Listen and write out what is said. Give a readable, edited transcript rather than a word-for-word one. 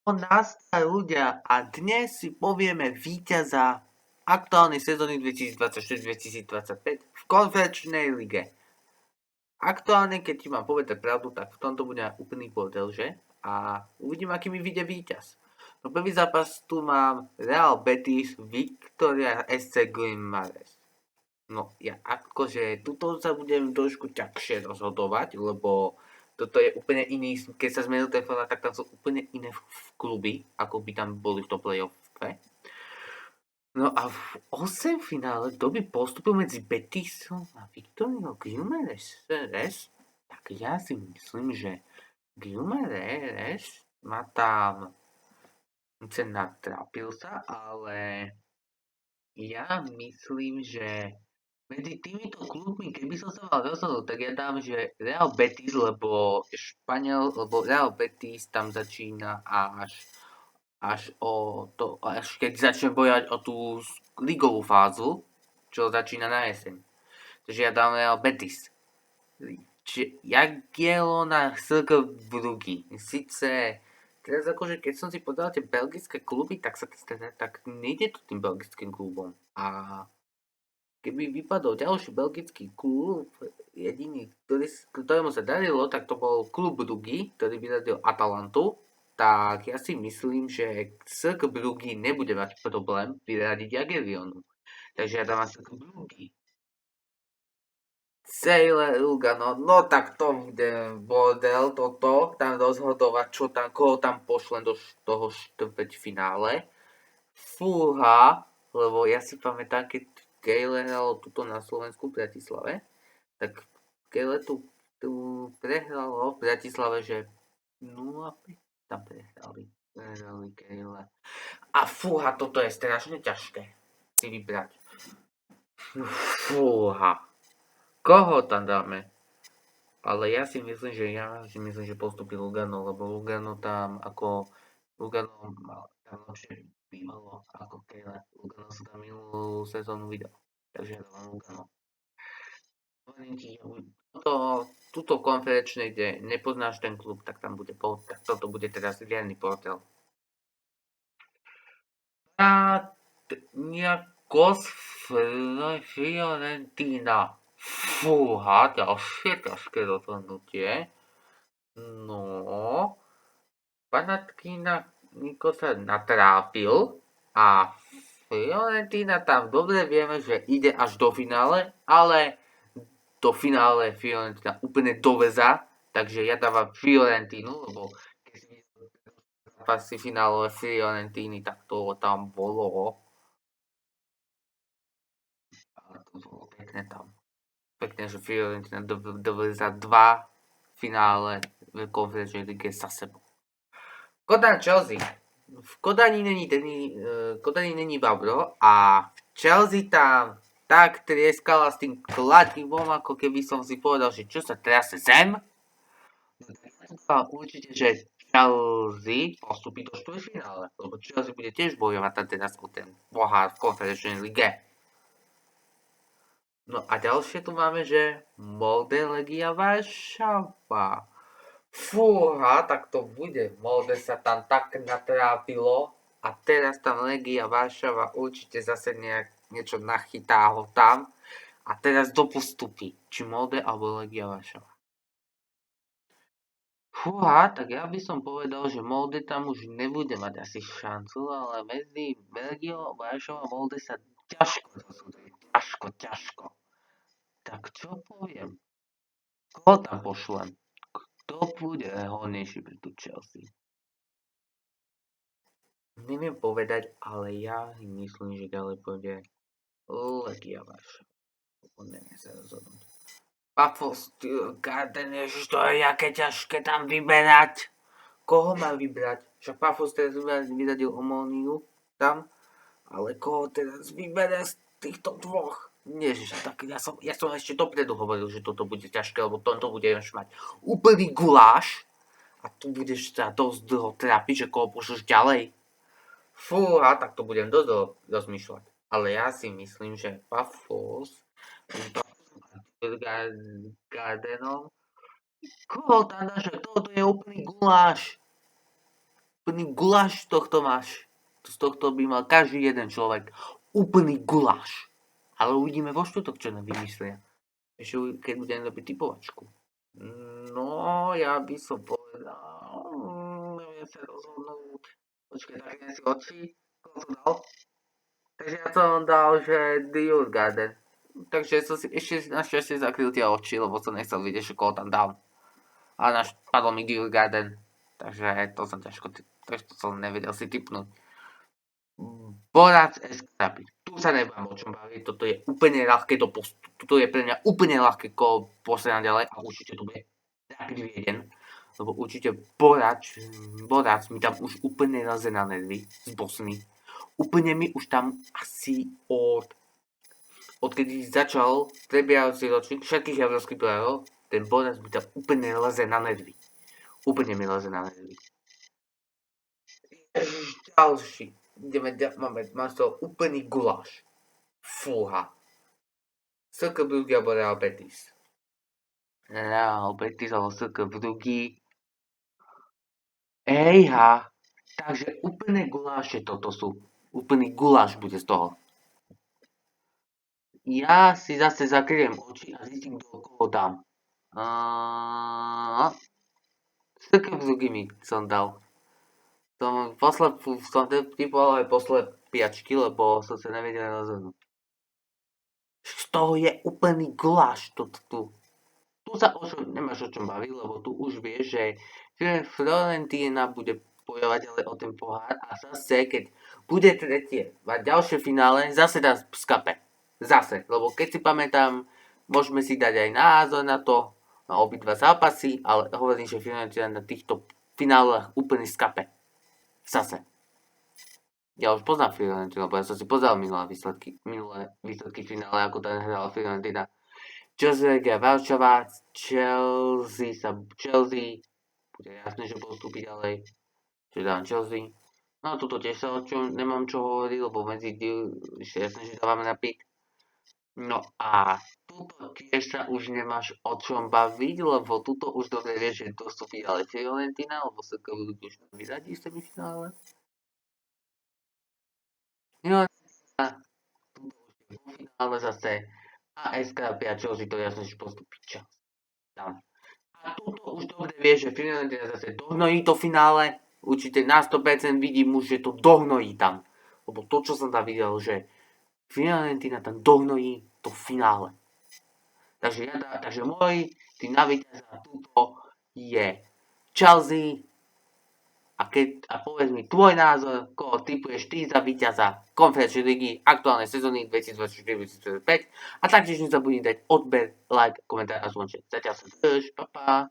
Nazdar ľudia a dnes si povieme víťaza aktuálnej sezóny 2024-2025 v konferenčnej lige. Aktuálne, keď ti mám povedať pravdu, tak v tomto bude úplný bordel, že? A uvidím, aký mi vyjde víťaz. No prvý zápas tu mám Real Betis Victoria SC Guimares. No ja akože tuto sa budem trošku ťažšie rozhodovať, lebo toto je úplne iný, keď sa zmenil ten formát, tak tam sú úplne iné kluby, ako by tam boli v top play-offe. No a v 8 finále, kto by postupil medzi Betisom a Victoriou Guimares? Tak ja si myslím, že Guimares má tam natrápil sa, ale ja myslím, že medzi týmito klubmi, keby som sa mal rozhodnúť, tak ja dám, že Real Betis, lebo Real Betis tam začína až keď začne bojovať o tú ligovú fázu, čo začína na jeseň. Takže ja dám Real Betis. Jagiellona SK Bruggy. Sice teraz akože keď som si povedal tie belgické kluby, tak nejde to tým belgickým klubom. A keby vypadol ďalší belgický klub, jediný, ktorému sa darilo, tak to bol klub Bruggy, ktorý vyradil Atalantu. Tak ja si myslím, že SK Bruggy nebude mať problém vyradiť Jagiellonu. Takže ja dávam SK Bruggy. Sailor Lugano, no tak to bude bordel toto, tam rozhodovať, koho tam pošlem do toho štvrťfinále. Fúha, lebo ja si pamätám, keď Kejle hral tuto na Slovensku v Bratislave, tak Kejle tu prehralo v Bratislave, že 0-5 tam prehrali Kejle. A fúha, toto je strašne ťažké si vybrať. Fúha. Koho tam dáme? Ale ja si myslím, že postupí Lugano, lebo Lugano tam lepšie bývalo ako Kejle. Lugano sa tam minulú sezónu videl. Takže ja dávam Lugano. Tuto konferenčnej, kde nepoznáš ten klub, tak tam bude tak toto bude teraz riadny portel. Panathinaikos Fiorentina. Fúha, ďalšie ťažké rozhodnutie. No, Panathinaikos sa natrápil a Fiorentina tam dobre vieme, že ide až do finále, ale do finále Fiorentina úplne doveza, takže ja dávam Fiorentinu, lebo keď si zápasy finálové Fiorentiny, tak to tam bolo. Ale to bolo pekné tam. Pekne, že Fiorentina doveza 2 finále v konferenčnej lige za sebou. Kodaň Chelsea. V Kodani není Vavro a Chelsea tam tak trieskala s tým kladivom, ako keby som si povedal, že čo sa trase zem. Určite, že Chelsea postupí do štvrťfinále, lebo Chelsea bude tiež bojovať teraz o ten pohár v konferenčnej lige. No a ďalšie tu máme, že Molde Legia Varšava. Fúha, tak to bude. Molde sa tam tak natrápilo a teraz tam Legia Varšava určite zase niečo nachytá ho tam a teraz do postupy. Či Molde alebo Legia Varšava. Fúha, tak ja by som povedal, že Molde tam už nebude mať asi šancu, ale medzi Legiou Varšava a Molde sa ťažko rozhoduje. Ťažko. Tak čo poviem? Koho tam pošlem? Kto bude hodnejší pri tú Chelsea? Neviem povedať, ale ja myslím, že ďalej pôjde Legia Varšava. Neviem sa rozhodnúť. Pafos, Garden, ježiš, to je jaké ťažké tam vyberať. Koho mám vybrať? Však Pafos teraz vyradil Omoniu tam, ale koho teraz vybere z týchto dvoch? Ježiš, tak ja som ešte dopredu hovoril, že toto bude ťažké, lebo toto budeš mať úplný guláš a tu budeš sa dosť dlho trápiť, že koho pošleš ďalej. Fúha, tak to budem dosť rozmýšľať. Ale ja si myslím, že Pafos Gardenom koho tam dáš, že toto je úplný guláš. Úplný guláš z tohto máš. Z tohto by mal každý jeden človek. Úplný guláš. Ale uvidíme vo štvrtok, čo nám vymyslia. Ešte keď budem robiť typovačku. No, ja by som povedal... Neviem sa rozhodnúť. Počkaj, tak si oči. Koho som dal? Takže ja som dal, že The Garden. Takže som si ešte našťastie zakryl tie oči, lebo som nechcel vidieť, že koho tam dal. Ale padol mi The Garden. Takže to som nevedel si tipnúť. Borac Eskrapy. Tu sa nebudem o čom baviť, toto je úplne ľahké toto je pre mňa úplne ľahké koho posledná ďalej a určite to bude Rapid Viedeň, lebo určite Borac mi tam už úplne leze na nervy z Bosny. Úplne mi už tam asi odkedy začal prebiehajúci ročník všetkých európskych play-off, ten Borac mi tam úplne leze na nervy. Úplne mi leze na nervy. Ďalší. Mám z toho úplný guláš. Fúha. SK Brugge alebo Real Betis. Real Betis alebo SK Brugge. Ejha. Takže úplné guláše toto sú. Úplný guláš bude z toho. Ja si zase zakryjem oči a zistím, kto koho dám. SK Brugge mi som dal. Som typoval aj posled 5, lebo som sa nevedel rozhodnúť. Z toho je úplný guláš tu. Tu sa nemáš o čom baviť, lebo tu už vieš, že Fiorentina bude bojovať ale o ten pohár a zase, keď bude tretie mať ďalšie finále, zase dá skape. Zase, lebo keď si pamätám, môžeme si dať aj názor na to, na obidva zápasy, ale hovorím, že Fiorentina na týchto fináloch úplne skape. Zase. Ja už poznám Fiorentinu, lebo ja som si pozeral minulé výsledky finále, ako tam hrala Fiorentina. Chelsea Varsava, Chelsea, bude jasné, že postúpi ďalej. Čiže dám Chelsea. No tuto tiež sa nemám čo hovoriť, lebo medzi jasné, že dávame na pik. No a tuto tiež sa už nemáš o čom baviť, lebo tuto už dobre vieš, že dostupí ďalej Fiorentina, lebo sa už tam vyradí v semifinále. No a tuto už je vo finále zase AS Krapia Chelsea, to jasne, že postupí čas. Tam. A tuto už dobre vieš, že Fiorentina zase dohnojí to finále, určite na 100% vidím už, že to dohnojí tam. Lebo to, čo som tam videl, že Fiorentina tam dohnojí to finále. Takže môj tým na víťaza tuto je Chelsea. A povedz mi tvoj názor, koho typuješ ty za víťaza konferenčnej ligy aktuálnej sezóny 2024-2025 a taktiež nezabudni dať odber, like, komentár a zvonček. Zatiaľ sa držíš, pa.